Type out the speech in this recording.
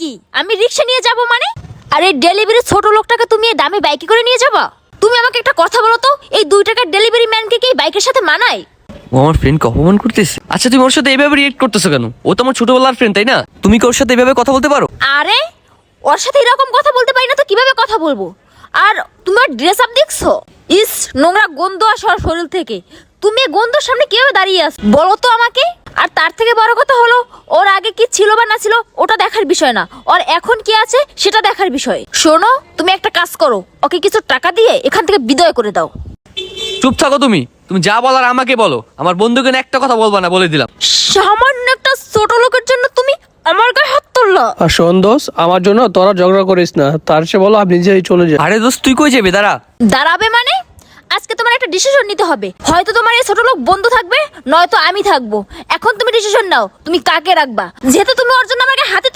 কি আমি রিক্সা নিয়ে যাব মানে? আরে ডেলিভারি ছোট লোকটাকে তুমি এই দামি বাইকে করে নিয়ে যাবা? তুমি আমাকে একটা কথা বলো তো, এই 2 টাকার ডেলিভারি ম্যানকে কি এই বাইকের সাথে মানায়? ও আমার ফ্রেন্ডকে অপমান করতেছে। আচ্ছা তুমি ওর সাথে এইভাবে রিয়েক্ট করতেছো কেন? ও তো আমার ছোটবেলার ফ্রেন্ড, তাই না? তুমি কি ওর সাথে এইভাবে কথা বলতে পারো? আরে ওর সাথে এরকম কথা বলতে পারি না তো কিভাবে কথা বলবো? আর তুমি ওর ড্রেস আপ দেখছো? ইস, নোংরা গন্ধ আসে ওর শরীর থেকে। তুমি এই গন্ধর সামনে কিভাবে দাঁড়িয়ে আছো বলো তো আমাকে? আর তার থেকে বড় কথা হলো, ওর আগে কি ছিল বা না ছিল ওটা দেখার বিষয় না, ওর এখন কি আছে সেটা দেখার বিষয়। শোনো, তুমি একটা কাজ করো, ওকে কিছু টাকা দিয়ে এখান থেকে বিদায় করে দাও। চুপ থাকো তুমি। তুমি যা বলার আমাকে বলো, আমার বন্ধুকে না একটা কথা বলবা না, বলে দিলাম। সামান্য একটা ছোট লোকের জন্য তুমি আমার গায়ে হাত তুললা? আর শোন দোষ, আমার জন্য তোরা ঝগড়া করিস না, তার চেয়ে বলো আপনি নিজেই চলে যান। আরে দোস্ত তুই কই যাবি? দাঁড়া। দাঁড়াবে মানে? আজকে তোমার একটা ডিসিশন নিতে হবে, হয়তো তোমার এই ছোট লোক বন্ধু থাকবে, নয়তো আমি থাকবো। এখন তুমি ডিসিশন নাও, তুমি কাকে রাখবা। যেহেতু তুমি ওর জন্য আমাকে হাতে